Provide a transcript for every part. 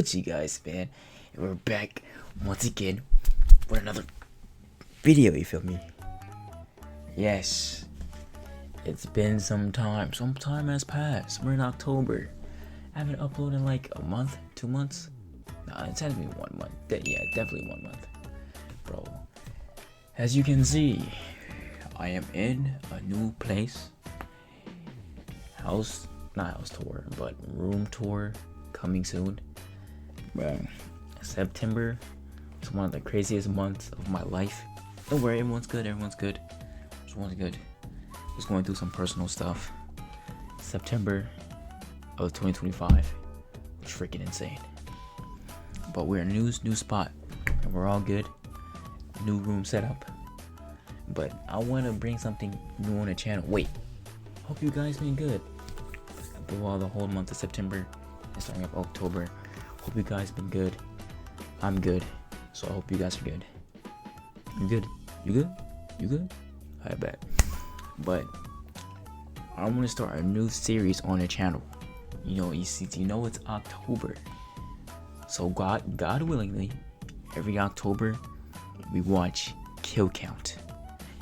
good, you guys, man? And we're back once again with another video, you feel me? Yes, it's been some time. Some time has passed. We're in October. I haven't uploaded in like a month, 2 months. Nah, it's had to be 1 month. Yeah, definitely 1 month. Bro, as you can see, I am in a new place. Not house tour, but room tour coming soon. Bro, September is one of the craziest months of my life. Don't worry, everyone's good. Everyone's good. Just going through some personal stuff. September of 2025 was freaking insane. But we're in a new spot, and we're all good. New room setup. But I want to bring something new on the channel. Wait, hope you guys been good. Throughout the whole month of September and starting of October. Hope you guys been good. I'm good, so I hope you guys are good. You good? You good? You good? I bet. But I want to start a new series on the channel. You know it's October, so God willingly, every October we watch Kill Count.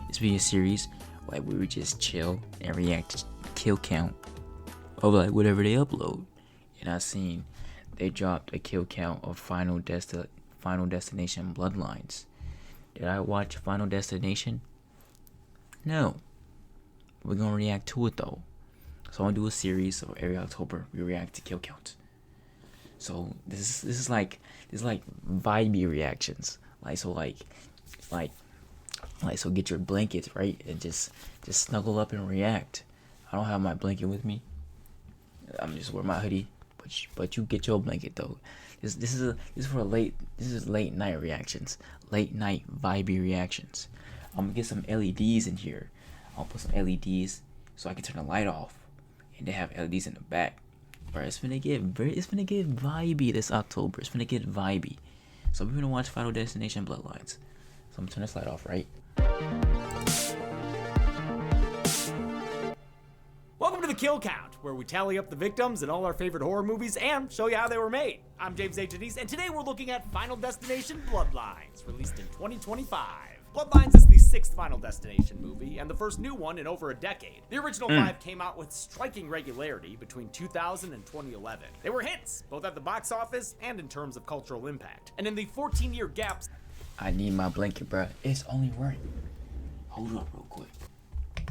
This will be a series where we would just chill and react to kill count of like whatever they upload. And I seen they dropped a kill count of Final Destination Bloodlines. Did I watch Final Destination? No. We're gonna react to it though. So I'm gonna do a series, so every October we react to kill count. So this is like vibey reactions. So get your blankets, right, and just snuggle up and react. I don't have my blanket with me. I'm just wearing my hoodie, but you get your blanket though. This is late night reactions, late night vibey reactions. I'm gonna get some LEDs in here. I'll put some LEDs so I can turn the light off, and they have LEDs in the back. Bro, it's gonna get vibey this October. It's gonna get vibey. So we're gonna watch Final Destination Bloodlines. So I'm gonna turn this light off, right? Welcome to the Kill Count, where we tally up the victims in all our favorite horror movies and show you how they were made. I'm James H. Denise, and today we're looking at Final Destination Bloodlines, released in 2025. Bloodlines is the 6th Final Destination movie, and the first new one in over a decade. The original 5 came out with striking regularity between 2000 and 2011. They were hits, both at the box office and in terms of cultural impact. And in the 14-year gap... I need my blanket, bro. It's only right. Hold up real quick.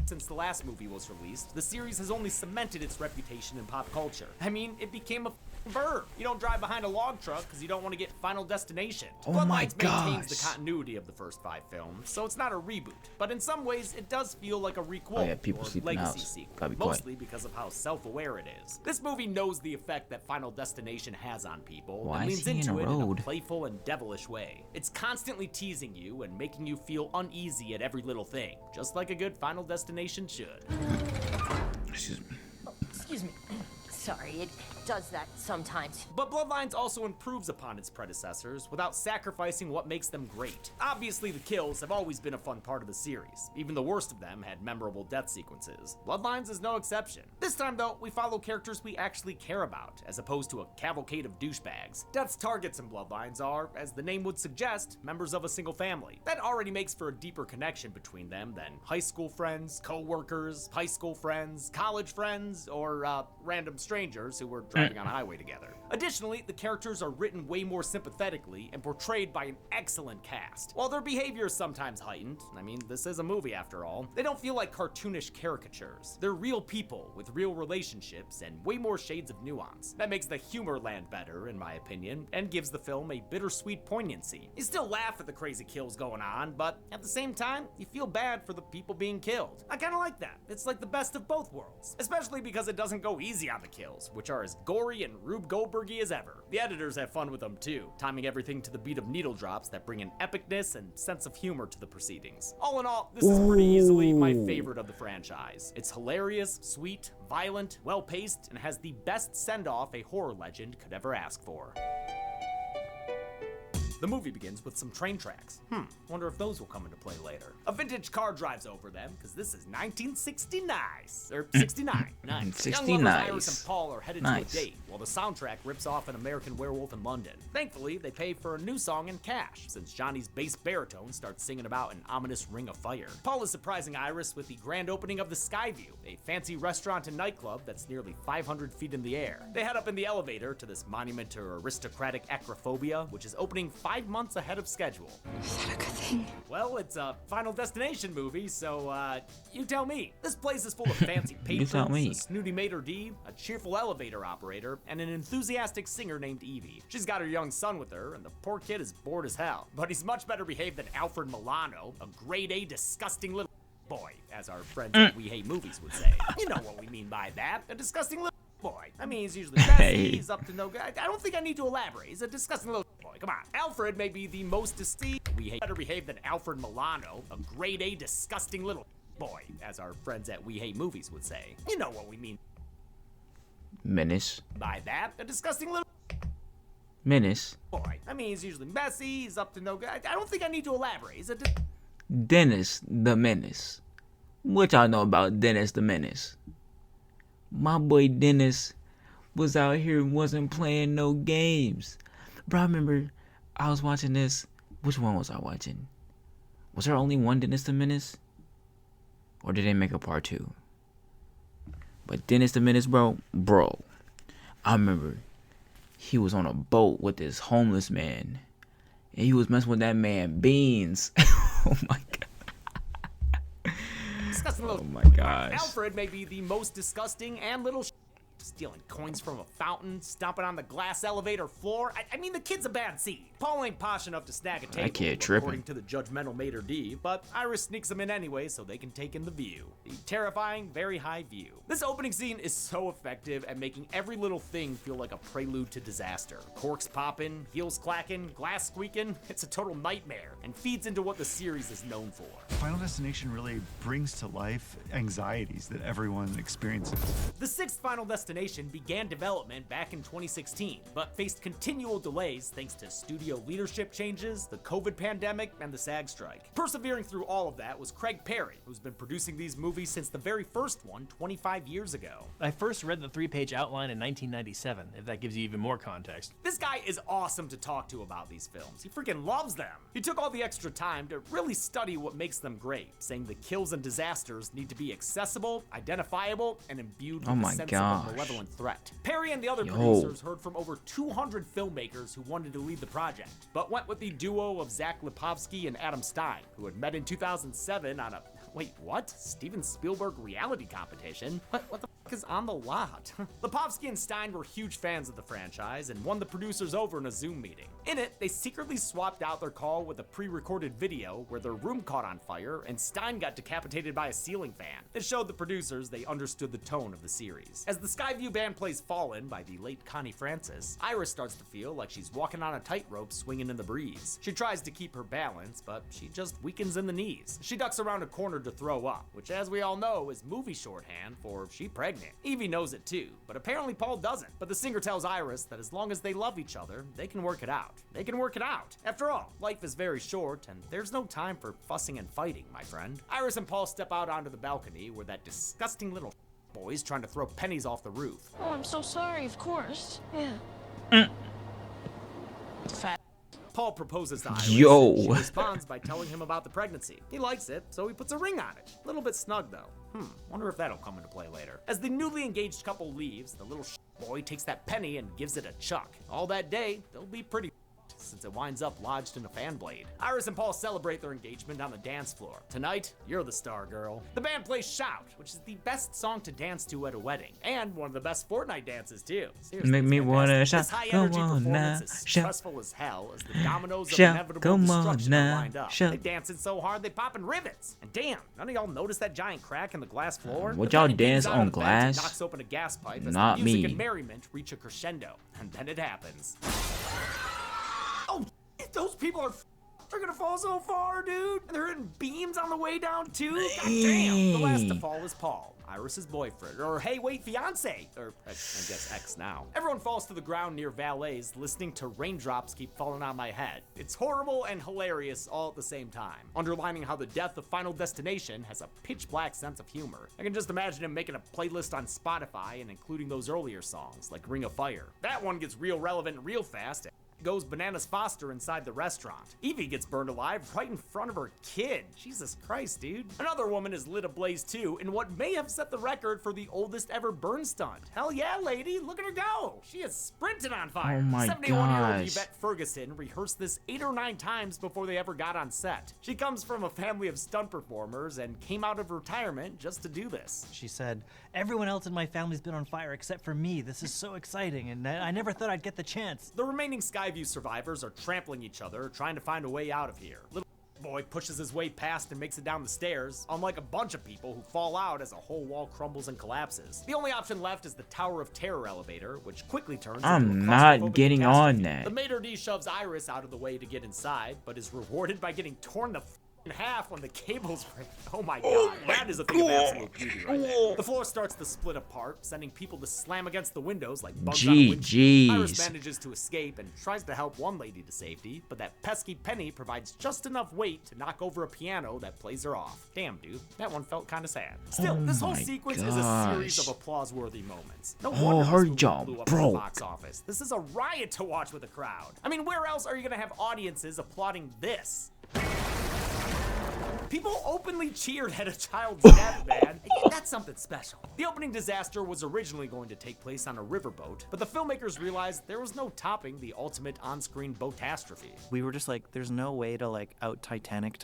Since the last movie was released, the series has only cemented its reputation in pop culture. I mean, it became a verb. You don't drive behind a log truck because you don't want to get Final Destination. Oh my Bloodlines gosh. maintains the continuity of the first 5 films, so it's not a reboot. But in some ways, it does feel like a requel People or sleep in the legacy house. sequel, Be mostly because of how self-aware it is. This movie knows the effect that Final Destination has on people Why and is leans he in into a it in a road? playful and devilish way. It's constantly teasing you and making you feel uneasy at every little thing, just like a good Final Destination should. Excuse me. Oh, excuse me. Sorry, it does that sometimes. But Bloodlines also improves upon its predecessors without sacrificing what makes them great. Obviously, the kills have always been a fun part of the series. Even the worst of them had memorable death sequences. Bloodlines is no exception. This time, though, we follow characters we actually care about, as opposed to a cavalcade of douchebags. Death's targets in Bloodlines are, as the name would suggest, members of a single family. That already makes for a deeper connection between them than high school friends, co-workers, high school friends, college friends, or random strangers who were driving on a highway together. Additionally, the characters are written way more sympathetically and portrayed by an excellent cast. While their behavior is sometimes heightened, I mean, this is a movie after all, they don't feel like cartoonish caricatures. They're real people with real relationships and way more shades of nuance. That makes the humor land better, in my opinion, and gives the film a bittersweet poignancy. You still laugh at the crazy kills going on, but at the same time, you feel bad for the people being killed. I kinda like that. It's like the best of both worlds, especially because it doesn't go easy on the kills, which are as gory and Rube Goldbergy as ever. The editors have fun with them too, timing everything to the beat of needle drops that bring an epicness and sense of humor to the proceedings. All in all, this is pretty easily my favorite of the franchise. It's hilarious, sweet, violent, well-paced, and has the best send-off a horror legend could ever ask for. The movie begins with some train tracks. Wonder if those will come into play later. A vintage car drives over them, because this is 1969. Or 69. Nice. 69. Young lovers Iris and Paul are headed Nice. to a date, while the soundtrack rips off An American Werewolf in London. Thankfully, they pay for a new song in cash, since Johnny's bass baritone starts singing about an ominous ring of fire. Paul is surprising Iris with the grand opening of the Skyview, a fancy restaurant and nightclub that's nearly 500 feet in the air. They head up in the elevator to this monument to aristocratic acrophobia, which is opening 5 months ahead of schedule. Is that a good thing? Well, it's a Final Destination movie, so, you tell me. This place is full of fancy patrons, tell me. a snooty maitre d', a cheerful elevator operator, and an enthusiastic singer named Evie. She's got her young son with her, and the poor kid is bored as hell. But he's much better behaved than Alfred Milano, a grade A disgusting little boy, as our friends at We Hate Movies would say. You know what we mean by that, a disgusting little boy. I mean, he's usually messy, he's up to no good. I don't think I need to elaborate. He's a disgusting little boy. Come on. Alfred may be the most better behaved than Alfred Milano, a grade A disgusting little boy, as our friends at We Hate Movies would say. You know what we mean Menace. by that, a disgusting little Menace. boy. I mean, he's usually messy, he's up to no good. I don't think I need to elaborate. He's a Dennis the Menace. What y'all know about Dennis the Menace? My boy Dennis was out here and wasn't playing no games. Bro, I remember I was watching this. Which one was I watching? Was there only one Dennis the Menace? Or did they make a part 2? But Dennis the Menace, bro, I remember he was on a boat with this homeless man. And he was messing with that man Beans. Oh my god. disgusting little Oh my gosh. Alfred may be the most disgusting and little stealing coins from a fountain, stomping on the glass elevator floor. I mean, the kid's a bad seed. Paul ain't posh enough to snag a table, kid tripping. according to the judgmental maitre d', but Iris sneaks him in anyway so they can take in the view. The terrifying, very high view. This opening scene is so effective at making every little thing feel like a prelude to disaster. Corks popping, heels clacking, glass squeaking. It's a total nightmare and feeds into what the series is known for. Final Destination really brings to life anxieties that everyone experiences. The sixth Final Destination began development back in 2016, but faced continual delays thanks to studio leadership changes, the COVID pandemic, and the SAG strike. Persevering through all of that was Craig Perry, who's been producing these movies since the very first one 25 years ago. I first read the 3-page outline in 1997, if that gives you even more context. This guy is awesome to talk to about these films. He freaking loves them. He took all the extra time to really study what makes them great, saying the kills and disasters need to be accessible, identifiable, and imbued with my a sense gosh. of a malevolent threat. Perry and the other Yo. producers heard from over 200 filmmakers who wanted to lead the project, but went with the duo of Zach Lipovsky and Adam Stein, who had met in 2007 on a wait, what? Steven Spielberg reality competition? What the fuck is on the lot? Lipovsky and Stein were huge fans of the franchise and won the producers over in a Zoom meeting. In it, they secretly swapped out their call with a pre-recorded video where their room caught on fire and Stein got decapitated by a ceiling fan. It showed the producers they understood the tone of the series. As the Skyview band plays Fallen by the late Connie Francis, Iris starts to feel like she's walking on a tightrope swinging in the breeze. She tries to keep her balance, but she just weakens in the knees. She ducks around a corner to throw up, which as we all know is movie shorthand for she pregnant. Evie knows it too, but apparently Paul doesn't. But the singer tells Iris that as long as they love each other, they can work it out. They can work it out. After all, life is very short and there's no time for fussing and fighting, my friend. Iris and Paul step out onto the balcony where that disgusting little boy's trying to throw pennies off the roof. Oh, I'm so sorry, of course. Yeah. Fat. Paul proposes to Iris. Yo. She responds by telling him about the pregnancy. He likes it, so he puts a ring on it. A little bit snug, though. Wonder if that'll come into play later. As the newly engaged couple leaves, the little boy takes that penny and gives it a chuck. All that day, they'll be pretty since it winds up lodged in a fan blade. Iris and Paul celebrate their engagement on the dance floor. Tonight, you're the star, girl. The band plays Shout, which is the best song to dance to at a wedding, and one of the best Fortnite dances, too. Seriously, Make it's me wanna fantastic. shout. This high-energy Come on performance now, is shout. stressful as hell as the dominoes of Shout. inevitable Come on destruction now, are lined up. shout. They dancing so hard they popping rivets. And damn, none of y'all notice that giant crack in the glass floor? Would The y'all band dance gets out on of the bed and glass? knocks open a gas pipe as Not the music me. and merriment reach a crescendo. And then it happens. Oh, those people are they're gonna fall so far, dude. And they're hitting beams on the way down, too. God damn. The last to fall is Paul. Iris's boyfriend, or hey, wait, fiance, or I guess ex now. Everyone falls to the ground near valets, listening to raindrops keep falling on my head. It's horrible and hilarious all at the same time, underlining how the death of Final Destination has a pitch black sense of humor. I can just imagine him making a playlist on Spotify and including those earlier songs, like Ring of Fire. That one gets real relevant real fast. Goes bananas Foster inside the restaurant. Evie gets burned alive right in front of her kid. Jesus Christ, dude. Another woman is lit ablaze too in what may have set the record for the oldest ever burn stunt. Hell yeah, lady, look at her go. She is sprinting on fire. Oh my 71-year-old gosh. Yvette Ferguson rehearsed this 8 or 9 times before they ever got on set. She comes from a family of stunt performers and came out of retirement just to do this. She said, "Everyone else in my family's been on fire except for me. This is so exciting, and I never thought I'd get the chance." The remaining Skyview survivors are trampling each other, trying to find a way out of here. Little boy pushes his way past and makes it down the stairs, unlike a bunch of people who fall out as a whole wall crumbles and collapses. The only option left is the Tower of Terror elevator, which quickly turns into a I'm not claustrophobic getting on catastrophe. that. The maitre d' shoves Iris out of the way to get inside, but is rewarded by getting torn the in half when the cables break. Oh my god, that is a thing of absolute beauty right there. The floor starts to split apart, sending people to slam against the windows like bugs on a windshield. Iris GG's. manages to escape and tries to help one lady to safety, but that pesky Penny provides just enough weight to knock over a piano that plays her off. Damn, dude, that one felt kind of sad. Still, Oh this whole my sequence is a series of gosh. applause-worthy moments. No Oh, wonder this her movie jaw blew up in the broke. box office. This is a riot to watch with a crowd. I mean, where else are you gonna have audiences applauding this? People openly cheered at a child's death, man. That's something special. The opening disaster was originally going to take place on a riverboat, but the filmmakers realized there was no topping the ultimate on-screen boatastrophe. We were just like, there's no way to like out Titanic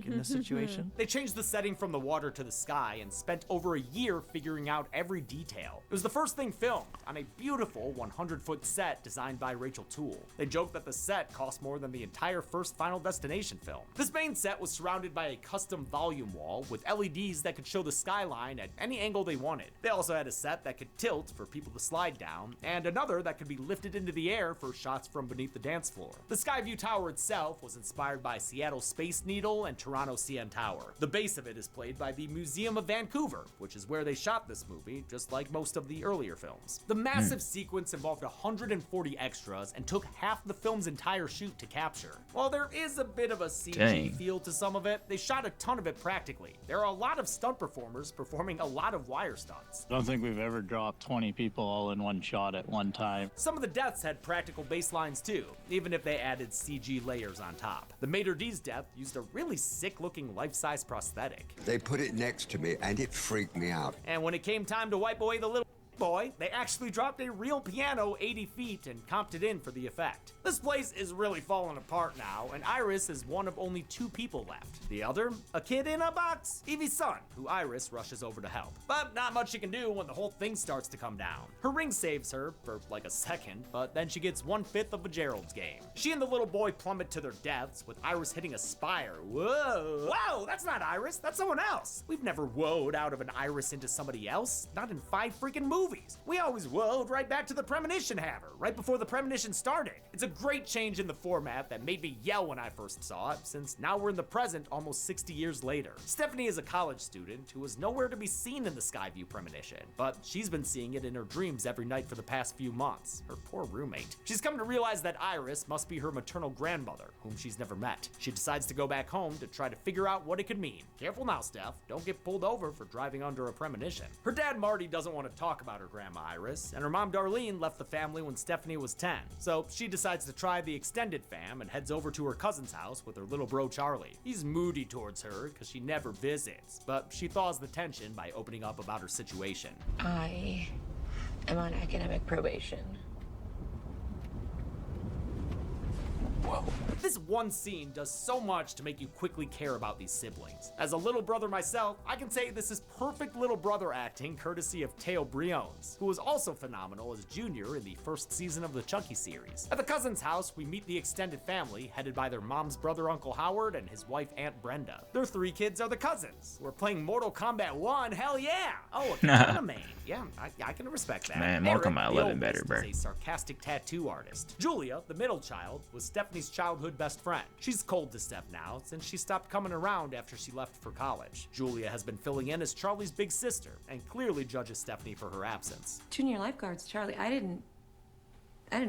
in this situation. They changed the setting from the water to the sky and spent over a year figuring out every detail. It was the first thing filmed on a beautiful 100-foot set designed by Rachel Toole. They joked that the set cost more than the entire first Final Destination film. This main set was surrounded by a custom volume wall with LEDs that could show the skyline at any angle they wanted. They also had a set that could tilt for people to slide down, and another that could be lifted into the air for shots from beneath the dance floor. The Skyview Tower itself was inspired by Seattle Space Needle and Toronto CN Tower. The base of it is played by the Museum of Vancouver, which is where they shot this movie, just like most of the earlier films. The massive sequence involved 140 extras and took half the film's entire shoot to capture. While there is a bit of a CG Dang. feel to some of it, they shot a ton of it practically. There are a lot of stunt performers performing a lot of wire stunts. I don't think we've ever dropped 20 people all in one shot at one time. Some of the deaths had practical baselines too, even if they added CG layers on top. The maitre d's death used a really sick looking life-size prosthetic. They put it next to me and it freaked me out. And when it came time to wipe away the little boy, they actually dropped a real piano 80 feet and comped it in for the effect. This place is really falling apart now, and Iris is one of only 2 people left. The other, a kid in a box, Evie's son, who Iris rushes over to help. But not much she can do when the whole thing starts to come down. Her ring saves her for like a second, but then she gets 1/5 of a Gerald's game. She and the little boy plummet to their deaths, with Iris hitting a spire. Whoa! Whoa, that's not Iris, that's someone else. We've never whoa'd out of an Iris into somebody else, not in 5 freaking movies. We always whoa'd right back to the premonition hammer, right before the premonition started. It's a great change in the format that made me yell when I first saw it, since now we're in the present almost 60 years later. Stephanie is a college student who was nowhere to be seen in the Skyview premonition, but she's been seeing it in her dreams every night for the past few months. Her poor roommate. She's come to realize that Iris must be her maternal grandmother, whom she's never met. She decides to go back home to try to figure out what it could mean. Careful now, Steph. Don't get pulled over for driving under a premonition. Her dad, Marty, doesn't want to talk about her grandma Iris, and her mom, Darlene, left the family when Stephanie was 10. So she decides to try the extended fam and heads over to her cousin's house with her little bro, Charlie. He's moody towards her because she never visits, but she thaws the tension by opening up about her situation. I am on academic probation. Whoa. This one scene does so much to make you quickly care about these siblings. As a little brother myself, I can say this is perfect little brother acting courtesy of Teo Briones, who was also phenomenal as Junior in the first season of the Chucky series. At the cousin's house, we meet the extended family, headed by their mom's brother Uncle Howard and his wife Aunt Brenda. Their 3 kids are the cousins. We're playing Mortal Kombat 1, hell yeah! Oh, a Katana main. Yeah, I can respect that. Man, Mortal Eric, Kombat the 11 better, oldest, bro. is a sarcastic tattoo artist. Julia, the middle child, was Stephanie's Stephanie's childhood best friend. She's cold to Steph now, since she stopped coming around after she left for college. Julia has been filling in as Charlie's big sister, and clearly judges Stephanie for her absence. Junior lifeguards, Charlie. I didn't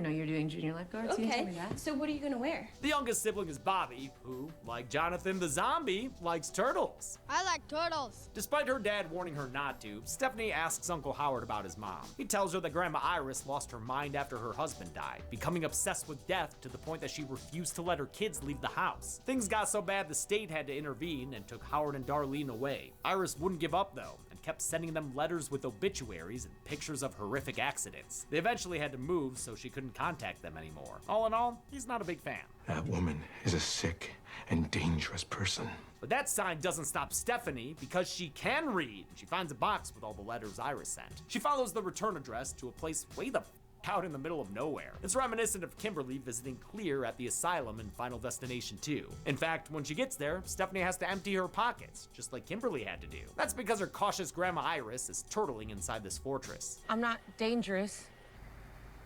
know you were doing junior lifeguards. You didn't tell me that. So what are you gonna wear? The youngest sibling is Bobby, who, like Jonathan the zombie, likes turtles. I like turtles. Despite her dad warning her not to, Stephanie asks Uncle Howard about his mom. He tells her that Grandma Iris lost her mind after her husband died, becoming obsessed with death to the point that she refused to let her kids leave the house. Things got so bad the state had to intervene and took Howard and Darlene away. Iris wouldn't give up though, and kept sending them letters with obituaries and pictures of horrific accidents. They eventually had to move so she couldn't contact them anymore. All in all, he's not a big fan. That woman is a sick and dangerous person. But that sign doesn't stop Stephanie because she can read. She finds a box with all the letters Iris sent. She follows the return address to a place way the out in the middle of nowhere. It's reminiscent of Kimberly visiting Clear at the asylum in Final Destination 2. In fact, when she gets there, Stephanie has to empty her pockets, just like Kimberly had to do. That's because her cautious Grandma Iris is turtling inside this fortress. I'm not dangerous.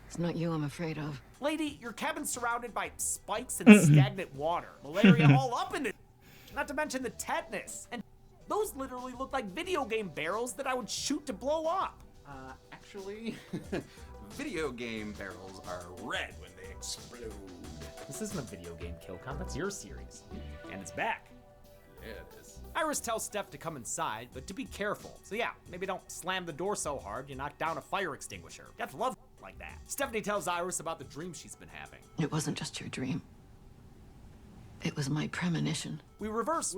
It's not you I'm afraid of. Lady, your cabin's surrounded by spikes and stagnant water. Malaria all up in it. Not to mention the tetanus. And those literally look like video game barrels that I would shoot to blow up. Actually, video game barrels are red when they explode. This isn't a video game, Killcom. That's your series. And it's back. Yeah, it is. Iris tells Steph to come inside, but to be careful. So yeah, maybe don't slam the door so hard you knock down a fire extinguisher. You have to love like that. Stephanie tells Iris about the dream she's been having. It wasn't just your dream. It was my premonition. We reverse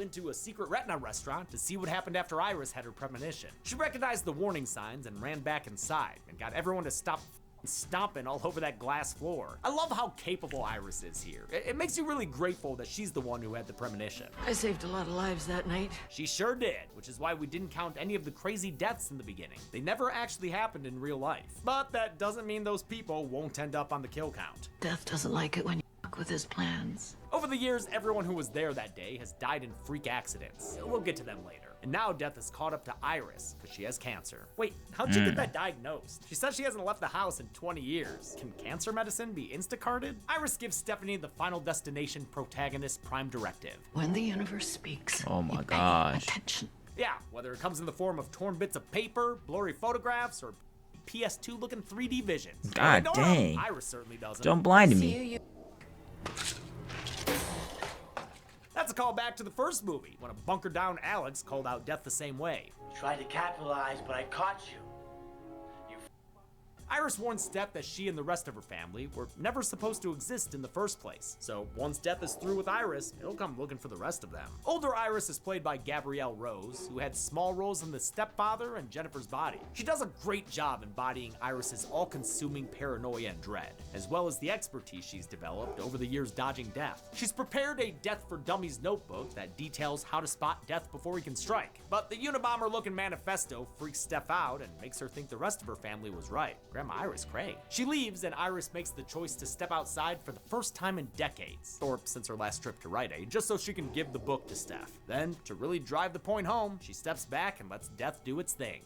into a secret retina restaurant to see what happened after Iris had her premonition. She recognized the warning signs and ran back inside and got everyone to stop stomping all over that glass floor. I love how capable Iris is here. It makes you really grateful that she's the one who had the premonition. I saved a lot of lives that night. She sure did, which is why we didn't count any of the crazy deaths in the beginning. They never actually happened in real life. But that doesn't mean those people won't end up on the kill count. Death doesn't like it when you fuck with his plans. Over the years, everyone who was there that day has died in freak accidents. We'll get to them later. And now Death has caught up to Iris because she has cancer. Wait, how'd she get that diagnosed? She says she hasn't left the house in 20 years. Can cancer medicine be Instacarted? Iris gives Stephanie the Final Destination protagonist prime directive. When the universe speaks, Oh my you pay gosh. attention. Yeah, whether it comes in the form of torn bits of paper, blurry photographs, or PS2 looking 3D visions. God Don't dang. know. Iris certainly doesn't. Don't blind See me. you. That's a call back to the first movie, when a bunker down Alex called out Death the same way. Tried to capitalize, but I caught you. Iris warns Steph that she and the rest of her family were never supposed to exist in the first place. So once Death is through with Iris, he'll come looking for the rest of them. Older Iris is played by Gabrielle Rose, who had small roles in The Stepfather and Jennifer's Body. She does a great job embodying Iris's all-consuming paranoia and dread, as well as the expertise she's developed over the years dodging death. She's prepared a Death for Dummies notebook that details how to spot death before he can strike. But the Unabomber-looking manifesto freaks Steph out and makes her think the rest of her family was right. Grandma Iris Craig. She leaves and Iris makes the choice to step outside for the first time in decades, or since her last trip to Rite Aid, just so she can give the book to Steph. Then, to really drive the point home, she steps back and lets death do its thing.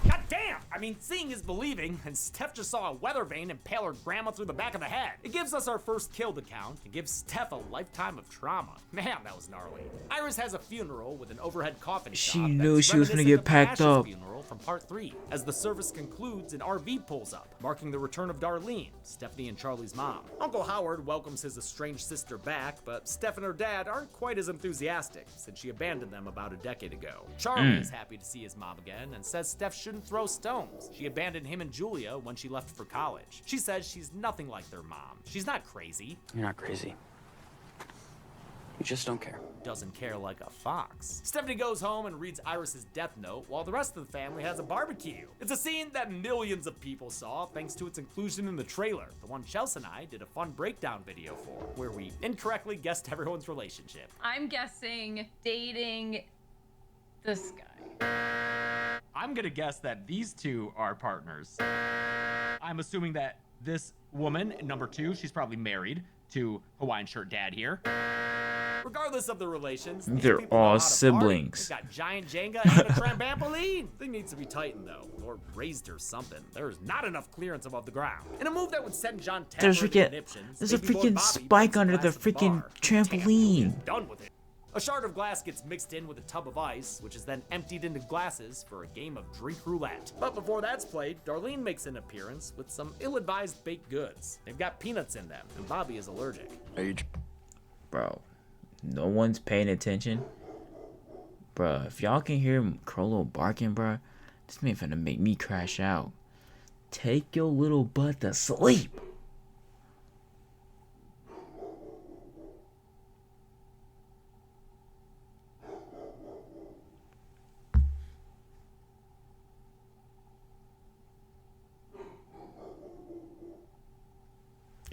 God damn! I mean, seeing is believing, and Steph just saw a weather vane impale her grandma through the back of the head. It gives us our first kill to count, and gives Steph a lifetime of trauma. Man, that was gnarly. Iris has a funeral with an overhead coffin She shop knew that's she was gonna reminiscent get of packed Ash's up. funeral from part 3. As the service concludes, an RV pulls up, marking the return of Darlene, Stephanie and Charlie's mom. Uncle Howard welcomes his estranged sister back, but Steph and her dad aren't quite as enthusiastic, since she abandoned them about a decade ago. Charlie is happy to see his mom again, and says Steph shouldn't throw stones. She abandoned him and Julia when she left for college. She says she's nothing like their mom. She's not crazy. You're not crazy. You just don't care. Doesn't care like a fox. Stephanie goes home and reads Iris's death note while the rest of the family has a barbecue. It's a scene that millions of people saw thanks to its inclusion in the trailer, the one Chelsea and I did a fun breakdown video for, where we incorrectly guessed everyone's relationship. I'm guessing dating this guy. I'm gonna guess that these two are partners. I'm assuming that this woman, number 2, she's probably married to Hawaiian shirt dad here. Regardless of the relations, these They're people know all how to party. siblings. They've got giant Jenga and a trampoline. Thing needs to be tightened though, or raised or something. There's not enough clearance above the ground. In a move that would send John There's Taffer into freaking conniptions, there's a baby boy freaking Bobby spike breaks a under the glass at freaking bar. trampoline. Done with it. A shard of glass gets mixed in with a tub of ice, which is then emptied into glasses for a game of drink roulette. But before that's played, Darlene makes an appearance with some ill-advised baked goods. They've got peanuts in them, and Bobby is allergic. Bro, no one's paying attention. Bro, if y'all can hear Crollo barking, bro, this man finna make me crash out. Take your little butt to sleep.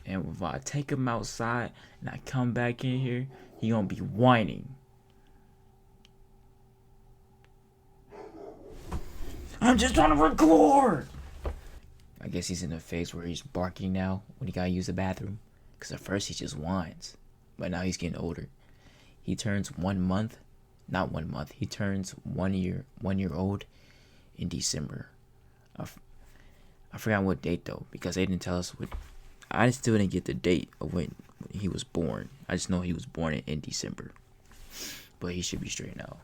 And if I take him outside and I come back in here, he gonna be whining. I'm just trying to record. I guess he's in a phase where he's barking now when he gotta use the bathroom. Cause at first he just whines, but now he's getting older. He turns 1 month, not 1 month. He turns 1 year old in December. I forgot what date though, because they didn't tell us what. I still didn't get the date of when he was born. I just know he was born in December. But he should be straight now.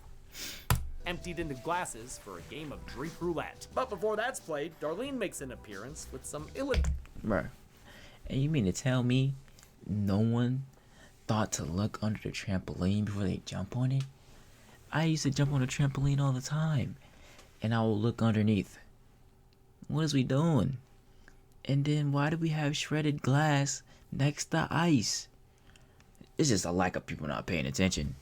Emptied into glasses for a game of drink roulette. But before that's played, Darlene makes an appearance with some Bruh. And you mean to tell me no one thought to look under the trampoline before they jump on it? I used to jump on the trampoline all the time. And I will look underneath. What is we doing? And then why do we have shredded glass next to ice? It's just a lack of people not paying attention.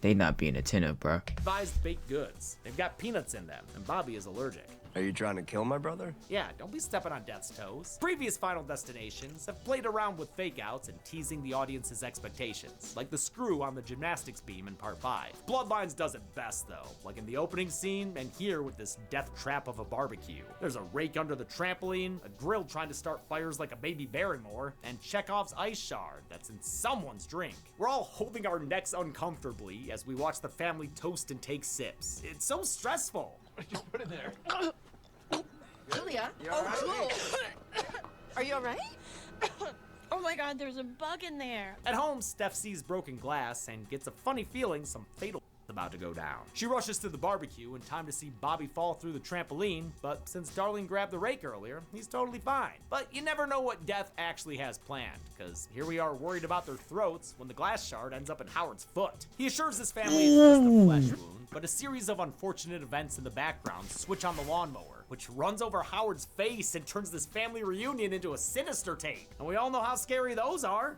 They not being attentive, bro. advised baked goods. They've got peanuts in them, and Bobby is allergic. Are you trying to kill my brother? Yeah, don't be stepping on death's toes. Previous Final Destinations have played around with fake outs and teasing the audience's expectations, like the screw on the gymnastics beam in Part 5. Bloodlines does it best though, like in the opening scene and here with this death trap of a barbecue. There's a rake under the trampoline, a grill trying to start fires like a baby Barrymore, and Chekhov's ice shard that's in someone's drink. We're all holding our necks uncomfortably as we watch the family toast and take sips. It's so stressful. Just put it there. Julia? Are you alright? Oh my god, there's a bug in there. At home, Steph sees broken glass and gets a funny feeling some fatal about to go down. She rushes to the barbecue in time to see Bobby fall through the trampoline, but since Darlene grabbed the rake earlier, he's totally fine. But you never know what Death actually has planned, because here we are worried about their throats when the glass shard ends up in Howard's foot. He assures his family it's just a flesh wound, but a series of unfortunate events in the background switch on the lawnmower, which runs over Howard's face and turns this family reunion into a sinister tape. And we all know how scary those are.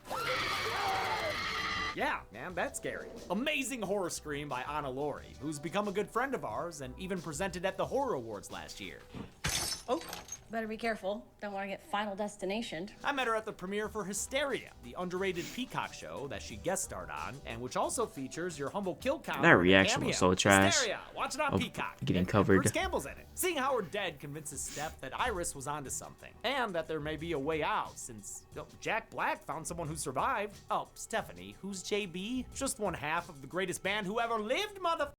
Yeah, man, that's scary. Amazing horror scream by Anna Laurie, who's become a good friend of ours and even presented at the Horror Awards last year. Oh, better be careful. Don't want to get Final Destination. I met her at the premiere for Hysteria, the underrated Peacock show that she guest starred on, and which also features your humble kill count. That reaction was so trash. Hysteria, watch it on Peacock. Getting covered. Bruce Campbell's in it. Seeing Howard dead convinces Steph that Iris was onto something, and that there may be a way out since Jack Black found someone who survived. Oh, Stephanie, who's JB? Just one half of the greatest band who ever lived, mother.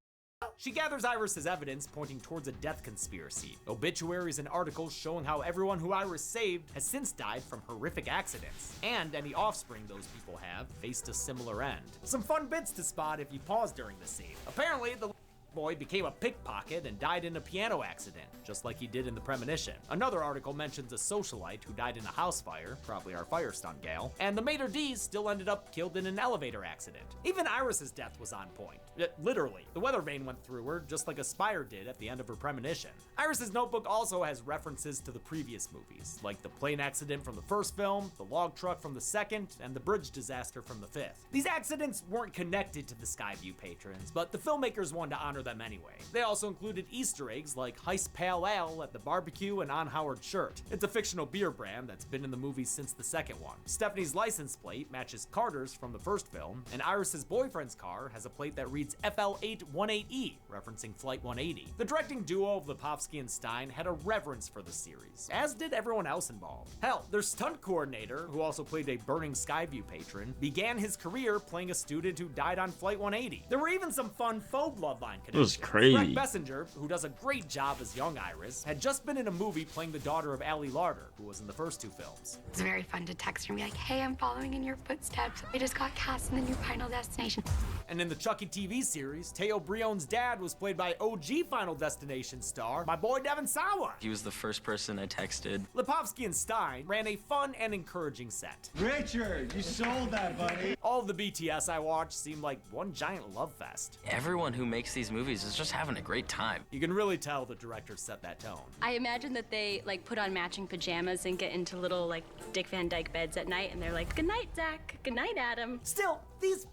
She gathers Iris' evidence pointing towards a death conspiracy, obituaries and articles showing how everyone who Iris saved has since died from horrific accidents, and any offspring those people have faced a similar end. Some fun bits to spot if you pause during the scene. Apparently, the boy became a pickpocket and died in a piano accident, just like he did in the premonition. Another article mentions a socialite who died in a house fire, probably our fire stunt gal, and the maitre d's still ended up killed in an elevator accident. Even Iris' death was on point. Literally, the weather vane went through her just like a spire did at the end of her premonition. Iris' notebook also has references to the previous movies, like the plane accident from the first film, the log truck from the second, and the bridge disaster from the fifth. These accidents weren't connected to the Skyview patrons, but the filmmakers wanted to honor them anyway. They also included Easter eggs like Heist Pale Ale at the barbecue and on Howard's shirt. It's a fictional beer brand that's been in the movies since the second one. Stephanie's license plate matches Carter's from the first film, and Iris's boyfriend's car has a plate that reads FL818E, referencing Flight 180. The directing duo of Lipovsky and Stein had a reverence for the series, as did everyone else involved. Hell, their stunt coordinator, who also played a burning Skyview patron, began his career playing a student who died on Flight 180. There were even some fun faux bloodline connections. It was crazy. Greg Bessinger, who does a great job as young Iris, had just been in a movie playing the daughter of Ali Larder, who was in the first two films. It's very fun to text her and be like, hey, I'm following in your footsteps. I just got cast in the new Final Destination. And in the Chucky TV series, Teo Brion's dad was played by OG Final Destination star, my boy Devin Sawa. He was the first person I texted. Lipovsky and Stein ran a fun and encouraging set. Richard, you sold that, buddy. All of the BTS I watched seemed like one giant love fest. Everyone who makes these movies is just having a great time. You can really tell the director set that tone. I imagine that they like put on matching pajamas and get into little like Dick Van Dyke beds at night, and they're like, "Good night, Zach. Good night, Adam." Still, these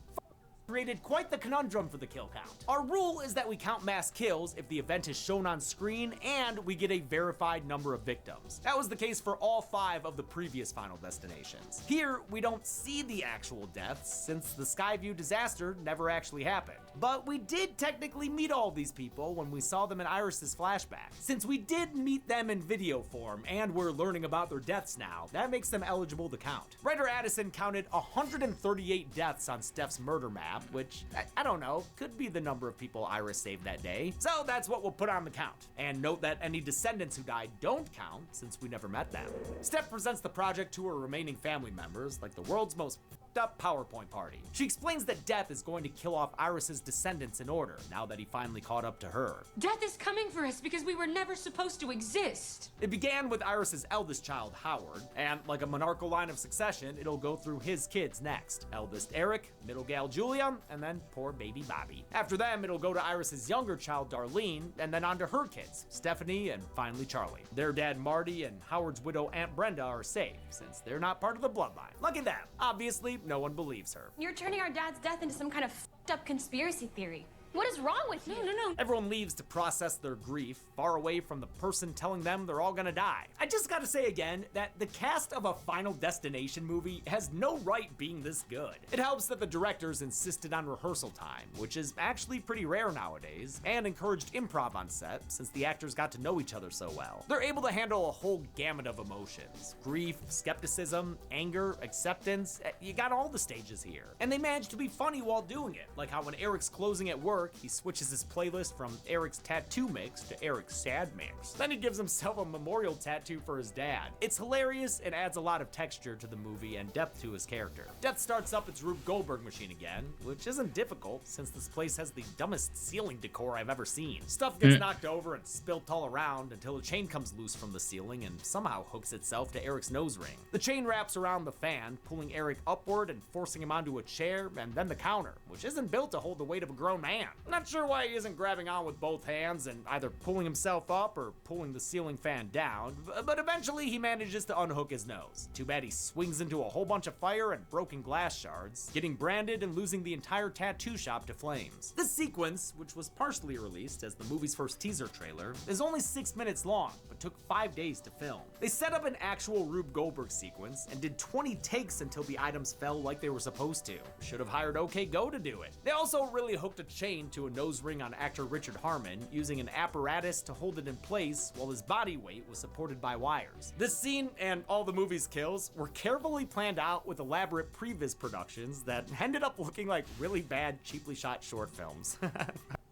created quite the conundrum for the kill count. Our rule is that we count mass kills if the event is shown on screen and we get a verified number of victims. That was the case for all 5 of the previous Final Destinations. Here, we don't see the actual deaths since the Skyview disaster never actually happened. But we did technically meet all these people when we saw them in Iris's flashback. Since we did meet them in video form and we're learning about their deaths now, that makes them eligible to count. Writer Addison counted 138 deaths on Steph's murder map, which, I don't know, could be the number of people Iris saved that day. So that's what we'll put on the count. And note that any descendants who died don't count, since we never met them. Steph presents the project to her remaining family members like the world's most up PowerPoint party. She explains that Death is going to kill off Iris's descendants in order, now that he finally caught up to her. Death is coming for us because we were never supposed to exist. It began with Iris's eldest child, Howard, and like a monarchical line of succession, it'll go through his kids next. Eldest Eric, middle gal Julia, and then poor baby Bobby. After them, it'll go to Iris's younger child, Darlene, and then on to her kids, Stephanie, and finally Charlie. Their dad, Marty, and Howard's widow, Aunt Brenda, are safe, since they're not part of the bloodline. Look at them. Obviously, no one believes her. You're turning our dad's death into some kind of fucked up conspiracy theory. What is wrong with you? No. Everyone leaves to process their grief, far away from the person telling them they're all gonna die. I just gotta say again that the cast of a Final Destination movie has no right being this good. It helps that the directors insisted on rehearsal time, which is actually pretty rare nowadays, and encouraged improv on set since the actors got to know each other so well. They're able to handle a whole gamut of emotions: grief, skepticism, anger, acceptance. You got all the stages here. And they managed to be funny while doing it, like how when Eric's closing at work, he switches his playlist from Eric's tattoo mix to Eric's sad mix. Then he gives himself a memorial tattoo for his dad. It's hilarious and adds a lot of texture to the movie and depth to his character. Death starts up its Rube Goldberg machine again, which isn't difficult since this place has the dumbest ceiling decor I've ever seen. Stuff gets knocked over and spilt all around until a chain comes loose from the ceiling and somehow hooks itself to Eric's nose ring. The chain wraps around the fan, pulling Eric upward and forcing him onto a chair, and then the counter, which isn't built to hold the weight of a grown man. Not sure why he isn't grabbing on with both hands and either pulling himself up or pulling the ceiling fan down, but eventually he manages to unhook his nose. Too bad he swings into a whole bunch of fire and broken glass shards, getting branded and losing the entire tattoo shop to flames. This sequence, which was partially released as the movie's first teaser trailer, is only 6 minutes long, but took 5 days to film. They set up an actual Rube Goldberg sequence and did 20 takes until the items fell like they were supposed to. Should have hired OK Go to do it. They also really hooked a chain to a nose ring on actor Richard Harmon, using an apparatus to hold it in place while his body weight was supported by wires. This scene and all the movie's kills were carefully planned out with elaborate previs productions that ended up looking like really bad, cheaply shot short films.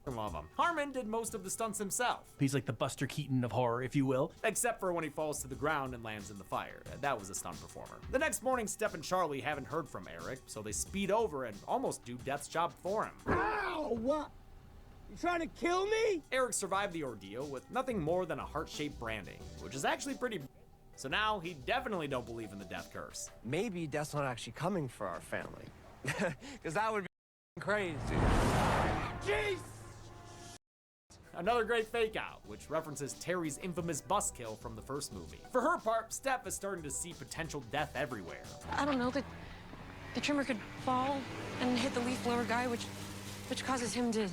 I love him. Harmon did most of the stunts himself. He's like the Buster Keaton of horror, if you will. Except for when he falls to the ground and lands in the fire. That was a stunt performer. The next morning, Steph and Charlie haven't heard from Eric, so they speed over and almost do Death's job for him. Ow! What? You trying to kill me? Eric survived the ordeal with nothing more than a heart-shaped branding, which is actually pretty. So now he definitely don't believe in the death curse. Maybe Death's not actually coming for our family. Because that would be crazy. Jeez! Another great fake out, which references Terry's infamous bus kill from the first movie. For her part, Steph is starting to see potential death everywhere. I don't know, the trimmer could fall and hit the leaf blower guy, which causes him to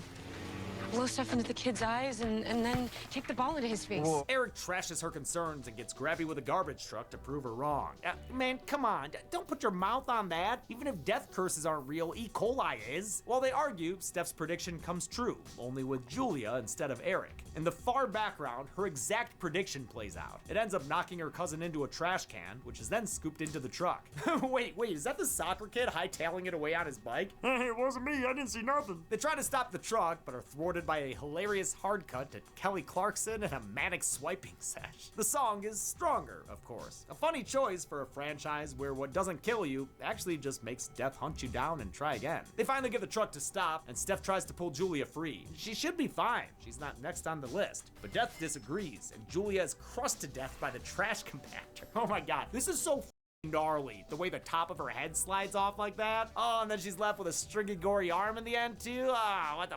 blow stuff into the kid's eyes and then take the ball into his face. Eric trashes her concerns and gets grabby with a garbage truck to prove her wrong. Man, come on, don't put your mouth on that. Even if death curses aren't real, E. coli is. While they argue, Steph's prediction comes true, only with Julia instead of Eric. In the far background, her exact prediction plays out. It ends up knocking her cousin into a trash can, which is then scooped into the truck. Wait, is that the soccer kid hightailing it away on his bike? It wasn't me, I didn't see nothing. They try to stop the truck, but are thwarted by a hilarious hard cut to Kelly Clarkson and a manic swiping sesh. The song is Stronger, of course. A funny choice for a franchise where what doesn't kill you actually just makes death hunt you down and try again. They finally get the truck to stop, and Steph tries to pull Julia free. She should be fine. She's not next on the list. But Death disagrees, and Julia is crushed to death by the trash compactor. Oh my god, this is so gnarly, the way the top of her head slides off like that. Oh, and then she's left with a stringy, gory arm in the end too. Ah, what the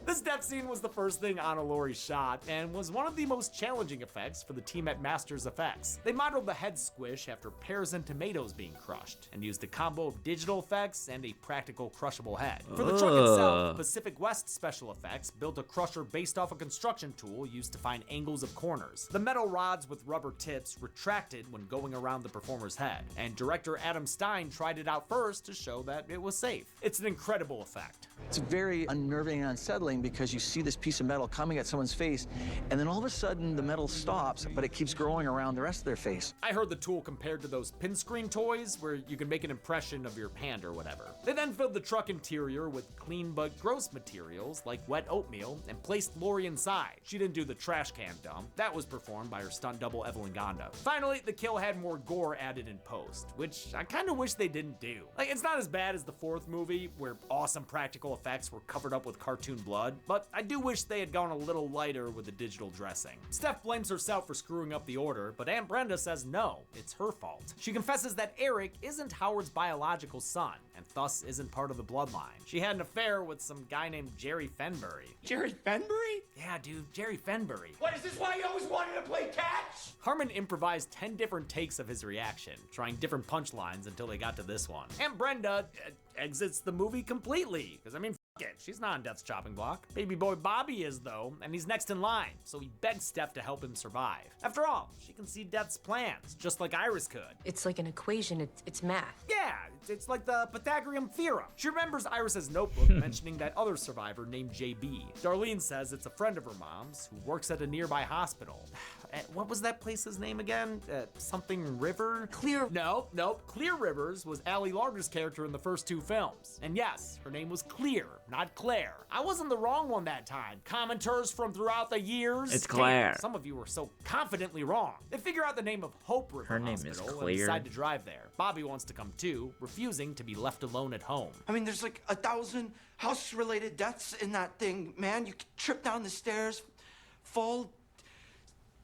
This death scene was the first thing Anna Laurie shot, and was one of the most challenging effects for the team at Masters Effects. They modeled the head squish after pears and tomatoes being crushed, and used a combo of digital effects and a practical crushable head. For the truck itself, Pacific West Special Effects built a crusher based off a construction tool used to find angles of corners. The metal rods with rubber tips retracted when going around the performer's head, and director Adam Stein tried it out first to show that it was safe. It's an incredible effect. It's very unnerving and unsettling because you see this piece of metal coming at someone's face, and then all of a sudden the metal stops, but it keeps growing around the rest of their face. I heard the tool compared to those pin screen toys where you can make an impression of your hand or whatever. They then filled the truck interior with clean but gross materials like wet oatmeal and placed Laurie inside. She didn't do the trash can dump. That was performed by her stunt double Evelyn Gonda. Finally, the kill had more gore added in post, which I kind of wish they didn't do. Like, it's not as bad as the fourth movie where awesome practical effects were covered up with cartoon blood, but I do wish they had gone a little lighter with the digital dressing. Steph blames herself for screwing up the order, but Aunt Brenda says no, it's her fault. She confesses that Eric isn't Howard's biological son, and thus isn't part of the bloodline. She had an affair with some guy named Jerry Fenbury. Jerry Fenbury? Yeah, dude, Jerry Fenbury. What, is this why you always wanted to play catch? Harmon improvised 10 different takes of his reaction, trying different punchlines until they got to this one. Aunt Brenda exits the movie completely, because I mean, it. She's not on Death's chopping block. Baby boy Bobby is though, and he's next in line, so he begs Steph to help him survive. After all, she can see Death's plans, just like Iris could. It's like an equation, it's math. Yeah, it's like the Pythagorean theorem. She remembers Iris's notebook mentioning that other survivor named JB. Darlene says it's a friend of her mom's who works at a nearby hospital. What was that place's name again? Something River? Clear. Nope. Clear Rivers was Allie Larder's character in the first two films. And yes, her name was Clear, not Claire. I wasn't the wrong one that time. Commenters from throughout the years. It's Claire. Damn, some of you were so confidently wrong. They figure out the name of Hope River Her name Hospital is and Claire. decide to drive there. Bobby wants to come too, refusing to be left alone at home. I mean, there's like 1,000 house-related deaths in that thing, man. You could trip down the stairs, fall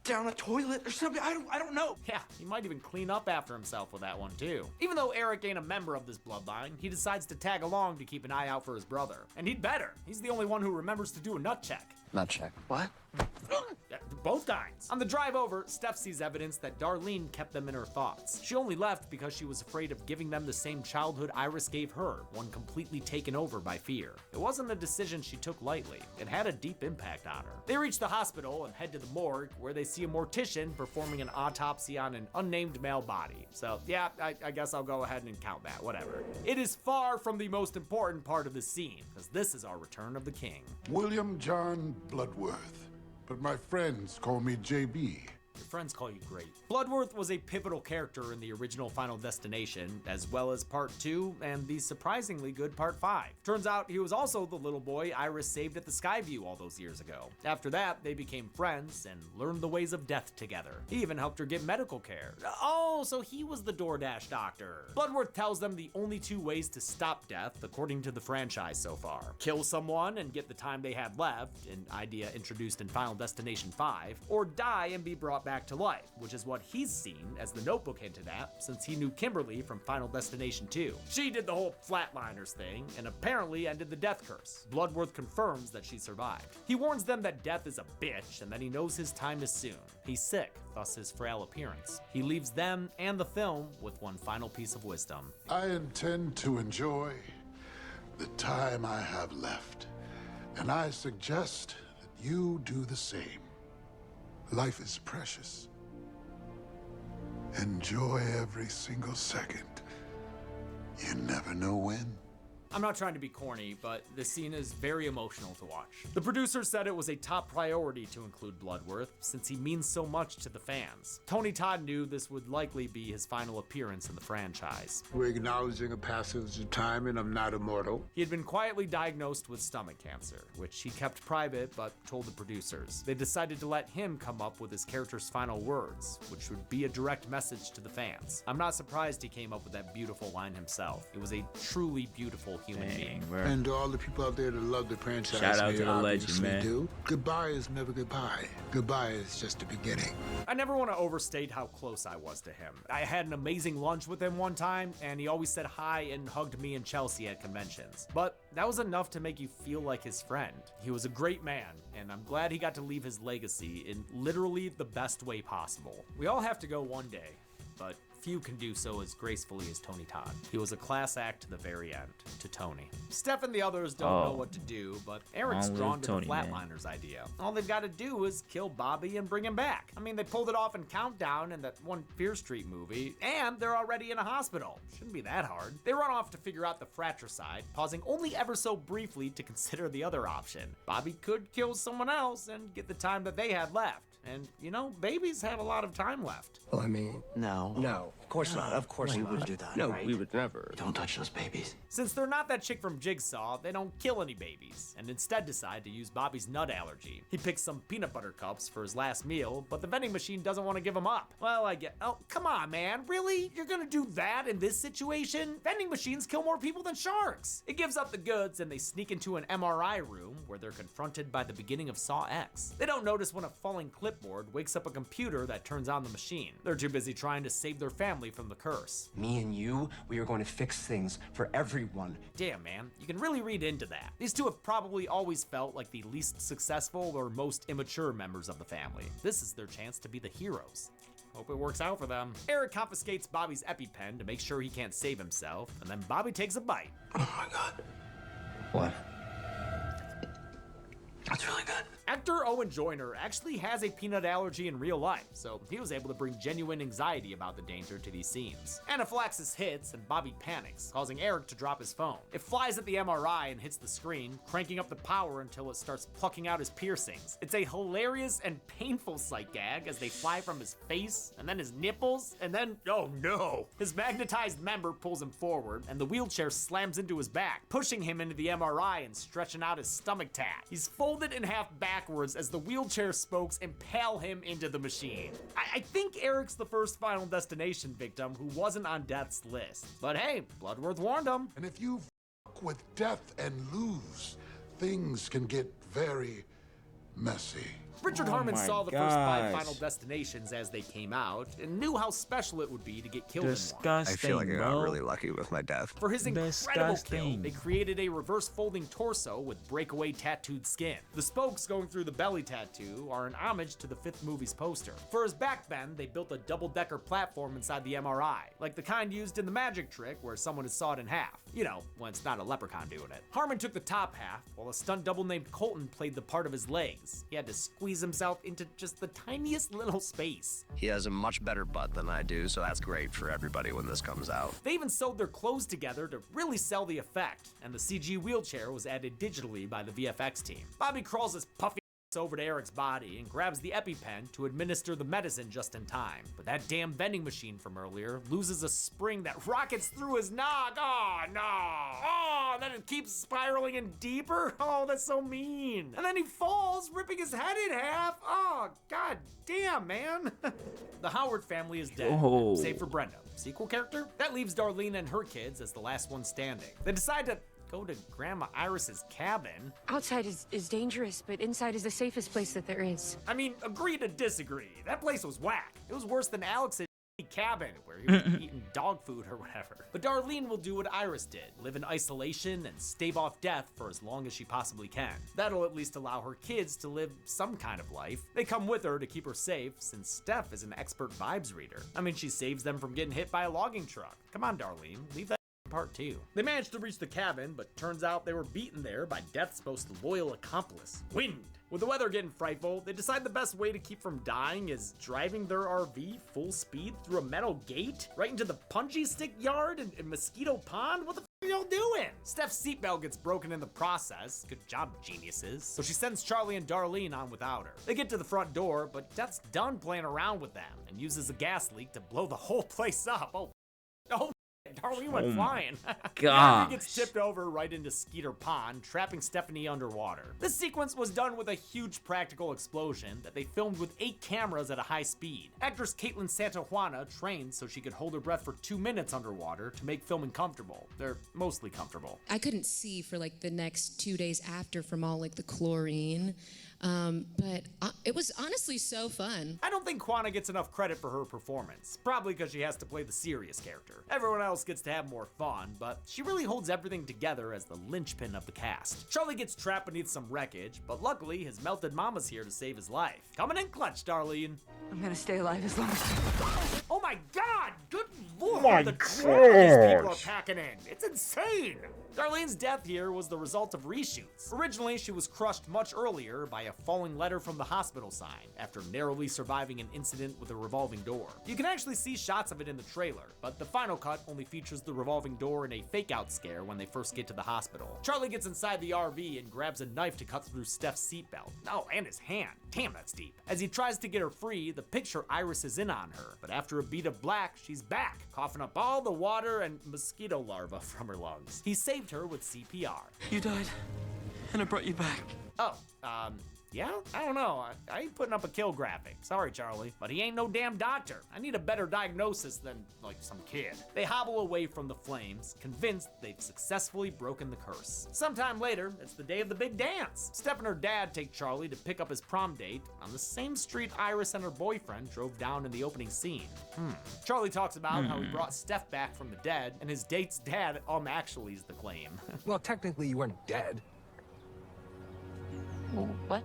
down a toilet or something. I don't know. Yeah, he might even clean up after himself with that one too. Even though Eric ain't a member of this bloodline, he decides to tag along to keep an eye out for his brother. And he'd better. He's the only one who remembers to do a nut check. Nut check. What? Both kinds. On the drive over, Steph sees evidence that Darlene kept them in her thoughts. She only left because she was afraid of giving them the same childhood Iris gave her, one completely taken over by fear. It wasn't a decision she took lightly. It had a deep impact on her. They reach the hospital and head to the morgue, where they see a mortician performing an autopsy on an unnamed male body. So yeah, I guess I'll go ahead and count that, whatever. It is far from the most important part of the scene, because this is our return of the king. William John Bloodworth, but my friends call me JB. Your friends call you great. Bloodworth was a pivotal character in the original Final Destination, as well as Part 2 and the surprisingly good Part 5. Turns out he was also the little boy Iris saved at the Skyview all those years ago. After that, they became friends and learned the ways of death together. He even helped her get medical care. Oh, so he was the DoorDash doctor. Bloodworth tells them the only two ways to stop death, according to the franchise so far. Kill someone and get the time they had left, an idea introduced in Final Destination 5, or die and be brought back to life, which is what he's seen, as the Notebook hinted at, since he knew Kimberly from Final Destination 2. She did the whole flatliners thing, and apparently ended the death curse. Bloodworth confirms that she survived. He warns them that death is a bitch, and that he knows his time is soon. He's sick, thus his frail appearance. He leaves them and the film with one final piece of wisdom. I intend to enjoy the time I have left And I suggest that you do the same. Life is precious. Enjoy every single second. You never know when. I'm not trying to be corny, but this scene is very emotional to watch. The producer said it was a top priority to include Bloodworth, since he means so much to the fans. Tony Todd knew this would likely be his final appearance in the franchise. We're acknowledging a passage of time, and I'm not immortal. He had been quietly diagnosed with stomach cancer, which he kept private but told the producers. They decided to let him come up with his character's final words, which would be a direct message to the fans. I'm not surprised he came up with that beautiful line himself. It was a truly beautiful human being. And to all the people out there that love the franchise, Shout out they to the legend, obviously man. do. Goodbye is never goodbye. Goodbye is just the beginning. I never want to overstate how close I was to him. I had an amazing lunch with him one time, and he always said hi and hugged me and Chelsea at conventions. But that was enough to make you feel like his friend. He was a great man, and I'm glad he got to leave his legacy in literally the best way possible. We all have to go one day, but few can do so as gracefully as Tony Todd. He was a class act to the very end, to Tony. Steph and the others don't know what to do, but Eric's Long drawn live to Tony, the Flatliners idea. All they've got to do is kill Bobby and bring him back. I mean, they pulled it off in Countdown in that one Fear Street movie, and they're already in a hospital. Shouldn't be that hard. They run off to figure out the fratricide, pausing only ever so briefly to consider the other option. Bobby could kill someone else and get the time that they had left. And, you know, babies have a lot of time left. Well, I mean, No. no, of course not. Of course we not. wouldn't do that. No, right? we would never. Don't touch those babies. Since they're not that chick from Jigsaw, they don't kill any babies, and instead decide to use Bobby's nut allergy. He picks some peanut butter cups for his last meal, but the vending machine doesn't want to give him up. Well, I get, oh, come on, man, really? You're gonna do that in this situation? Vending machines kill more people than sharks. It gives up the goods, and they sneak into an MRI room where they're confronted by the beginning of Saw X. They don't notice when a falling clipboard wakes up a computer that turns on the machine. They're too busy trying to save their family from the curse. Me and you, we are going to fix things for everyone. Damn, man, you can really read into that. These two have probably always felt like the least successful or most immature members of the family. This is their chance to be the heroes. Hope it works out for them. Eric confiscates Bobby's EpiPen to make sure he can't save himself, and then Bobby takes a bite. Oh my God. What? That's really good. Actor Owen Joyner actually has a peanut allergy in real life, so he was able to bring genuine anxiety about the danger to these scenes. Anaphylaxis hits and Bobby panics, causing Eric to drop his phone. It flies at the MRI and hits the screen, cranking up the power until it starts plucking out his piercings. It's a hilarious and painful sight gag as they fly from his face, and then his nipples, and then, oh no! His magnetized member pulls him forward, and the wheelchair slams into his back, pushing him into the MRI and stretching out his stomach tat. He's folded in half backwards as the wheelchair spokes impale him into the machine. I think Eric's the first Final Destination victim who wasn't on death's list. But hey, Bloodworth warned him. And if you f with death and lose, things can get very messy. Richard Oh Harmon my saw the first 5 gosh. Final Destinations as they came out and knew how special it would be to get killed Disgusting, I feel like I got bro. really lucky with my death. in one. For his incredible kill, Disgusting. they created a reverse folding torso with breakaway tattooed skin. The spokes going through the belly tattoo are an homage to the 5th movie's poster. For his backbend, they built a double-decker platform inside the MRI, like the kind used in the magic trick where someone is sawed in half. You know, when it's not a leprechaun doing it. Harmon took the top half, while a stunt double named Colton played the part of his legs. He had to squeeze himself into just the tiniest little space. He has a much better butt than I do, so that's great for everybody when this comes out. They even sewed their clothes together to really sell the effect, and the CG wheelchair was added digitally by the VFX team. Bobby crawls his puffy over to Eric's body and grabs the EpiPen to administer the medicine just in time. But that damn vending machine from earlier loses a spring that rockets through his nog. Oh no! Oh, then it keeps spiraling in deeper. Oh, that's so mean. And then he falls, ripping his head in half. Oh, god damn, man. The Howard family is dead, Oh. save for Brenda, sequel character. That leaves Darlene and her kids as the last one standing. They decide to go to Grandma Iris's cabin. Outside is dangerous, but inside is the safest place that there is. I mean, agree to disagree. That place was whack. It was worse than Alex's cabin where he was eating dog food or whatever. But Darlene will do what Iris did, live in isolation and stave off death for as long as she possibly can. That'll at least allow her kids to live some kind of life. They come with her to keep her safe since Steph is an expert vibes reader. I mean, she saves them from getting hit by a logging truck. Come on, Darlene, leave that Part 2. They managed to reach the cabin, but turns out they were beaten there by Death's most loyal accomplice, Wind. With the weather getting frightful, they decide the best way to keep from dying is driving their RV full speed through a metal gate right into the punji stick yard in Mosquito Pond. What the f are y'all doing? Steph's seatbelt gets broken in the process. Good job, geniuses. So she sends Charlie and Darlene on without her. They get to the front door, but Death's done playing around with them and uses a gas leak to blow the whole place up. Oh, Darlene went flying. The RV gets tipped over right into Skeeter Pond, trapping Stephanie underwater. This sequence was done with a huge practical explosion that they filmed with 8 cameras at a high speed. Actress Caitlin Santajuana trained so she could hold her breath for 2 minutes underwater to make filming comfortable. They're mostly comfortable. I couldn't see for like the next 2 days after from all like the chlorine. But it was honestly so fun. I don't think Juana gets enough credit for her performance, probably because she has to play the serious character. Everyone else gets to have more fun, but she really holds everything together as the linchpin of the cast. Charlie gets trapped beneath some wreckage, but luckily his melted mama's here to save his life. Coming in clutch, Darlene. I'm gonna stay alive as long as... Oh my god! Good lord! my The trauma these people are gosh. packing in. It's insane! Darlene's death here was the result of reshoots. Originally, she was crushed much earlier by a falling letter from the hospital sign after narrowly surviving an incident with a revolving door. You can actually see shots of it in the trailer, but the final cut only features the revolving door in a fake-out scare when they first get to the hospital. Charlie gets inside the RV and grabs a knife to cut through Steph's seatbelt. Oh, and his hand. Damn, that's deep. As he tries to get her free, the picture Iris is in on her, but after a beat of black, she's back, coughing up all the water and mosquito larvae from her lungs. He saved her with CPR. You died, and I brought you back. Oh, yeah? I don't know. I ain't putting up a kill graphic. Sorry, Charlie. But he ain't no damn doctor. I need a better diagnosis than, like, some kid. They hobble away from the flames, convinced they've successfully broken the curse. Sometime later, it's the day of the big dance. Steph and her dad take Charlie to pick up his prom date on the same street Iris and her boyfriend drove down in the opening scene. Charlie talks about how he brought Steph back from the dead, and his date's dad actually is the claim. Well, technically, you weren't dead. What?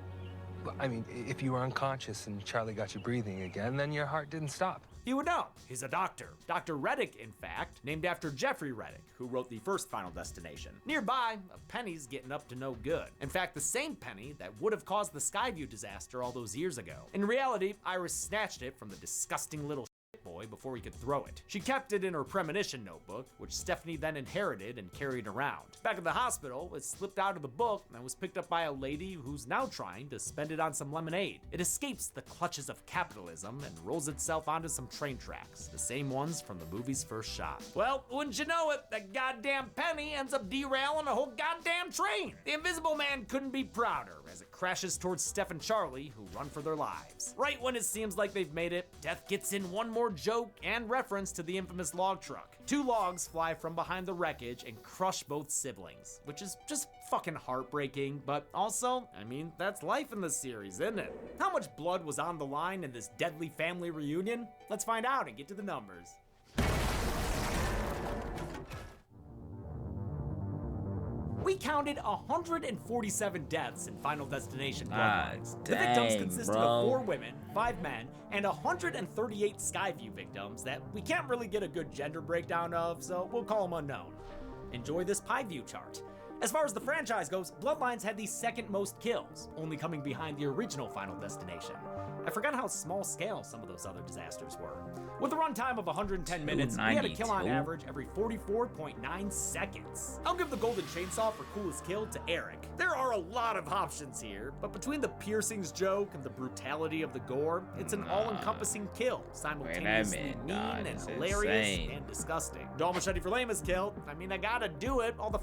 I mean, if you were unconscious and Charlie got you breathing again, then your heart didn't stop. You would know. He's a doctor. Dr. Reddick, in fact, named after Jeffrey Reddick, who wrote the first Final Destination. Nearby, a Penny's getting up to no good. In fact, the same Penny that would have caused the Skyview disaster all those years ago. In reality, Iris snatched it from the disgusting little boy before he could throw it. She kept it in her premonition notebook, which Stephanie then inherited and carried around. Back at the hospital, it slipped out of the book and was picked up by a lady who's now trying to spend it on some lemonade. It escapes the clutches of capitalism and rolls itself onto some train tracks, the same ones from the movie's first shot. Well, wouldn't you know it, that goddamn Penny ends up derailing a whole goddamn train. The Invisible Man couldn't be prouder as it crashes towards Steph and Charlie, who run for their lives. Right when it seems like they've made it, Death gets in one more joke and reference to the infamous log truck. 2 logs fly from behind the wreckage and crush both siblings, which is just fucking heartbreaking, but also, I mean, that's life in this series, isn't it? How much blood was on the line in this deadly family reunion? Let's find out and get to the numbers. We counted 147 deaths in Final Destination Bloodlines. The victims consisted of 4 women, 5 men, and 138 Skyview victims that we can't really get a good gender breakdown of, so we'll call them unknown. Enjoy this pie view chart. As far as the franchise goes, Bloodlines had the second most kills, only coming behind the original Final Destination. I forgot how small scale some of those other disasters were. With a runtime of 110 minutes, we had a kill on average every 44.9 seconds. I'll give the Golden Chainsaw for coolest kill to Eric. There are a lot of options here, but between the piercings joke and the brutality of the gore, it's an all-encompassing kill, simultaneously mean and hilarious and disgusting. Dol Machete for lamest kill, I mean, I gotta do it, all the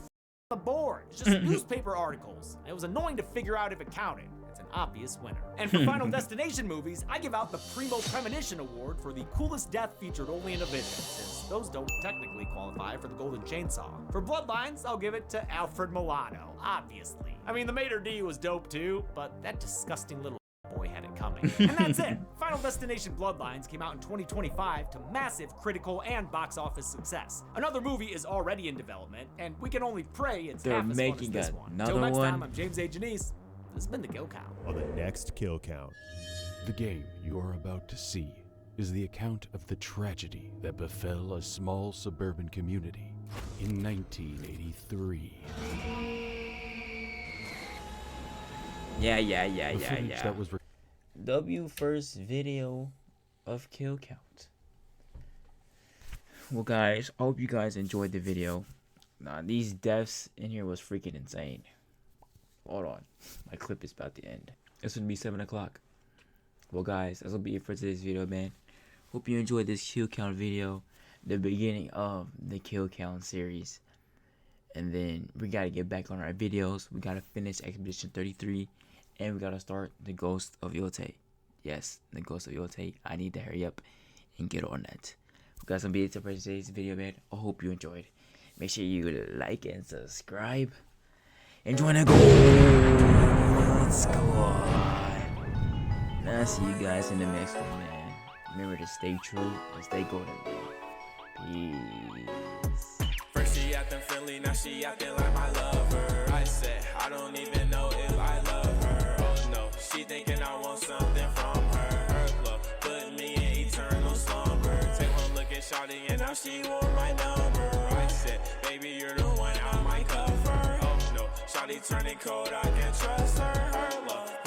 the board. It's just newspaper articles. It was annoying to figure out if it counted. It's an obvious winner. And for Final Destination movies, I give out the Primo Premonition Award for the coolest death featured only in a vision, since those don't technically qualify for the Golden Chainsaw. For Bloodlines, I'll give it to Alfred Milano, obviously. I mean, the Mater D was dope too, but that disgusting little boy had it coming. And that's it. Final Destination Bloodlines came out in 2025 to massive critical and box office success. Another movie is already in development, and we can only pray it's half as fun as this one. Till next time, I'm James A. Janice. This has been the Kill Count. On the next Kill Count. The game you are about to see is the account of the tragedy that befell a small suburban community In 1983. Yeah. That was W first video of kill count. Well, guys, I hope you guys enjoyed the video. Nah, these deaths in here was freaking insane. Hold on, my clip is about to end. It's gonna be 7 o'clock. Well, guys, that's gonna be it for today's video, man. Hope you enjoyed this kill count video, the beginning of the kill count series. And then we gotta get back on our videos. We gotta finish Expedition 33, and we gotta start the Ghost of Yote. Yes, the Ghost of Yote. I need to hurry up and get on that. Well, guys, gonna be it for today's video, man. I hope you enjoyed. Make sure you like and subscribe, and join the Gold Squad. And I'll see you guys in the next one, man. Remember to stay true and stay golden, man. Peace. First she acting friendly, now she acting like my lover. I said, I don't even know if I love her. Oh no, she thinking I want something from her. Her love put me in eternal slumber. Take one look at Shawty and now she want my number. I said, baby, you're the one I might cover. Oh no, Shawty turning cold, I can't trust her. Her love